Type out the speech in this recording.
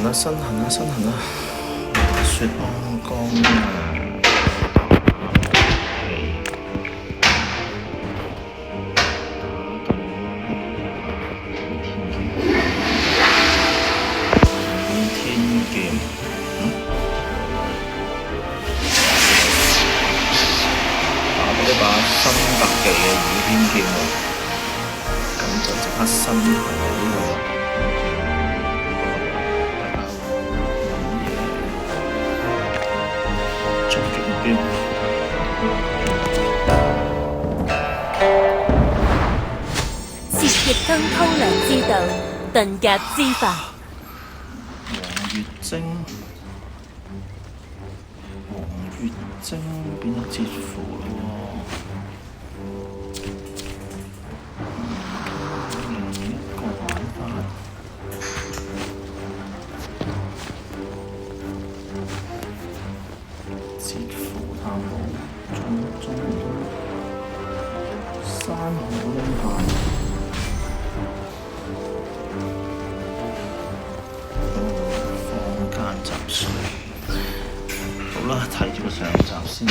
痕啊，身痕啊，身痕啊！滑雪安江啊！倚天劍，打到一把新特技嘅倚天劍喎，咁就即刻身痕呢個。終極目標。切逆燈偷梁之道，遁甲之法。黃月晶，黃月晶變咗截符咯喎。另一個玩法。截符探寶，中山河窿派，坊間雜碎。好啦，睇住個上集先，會。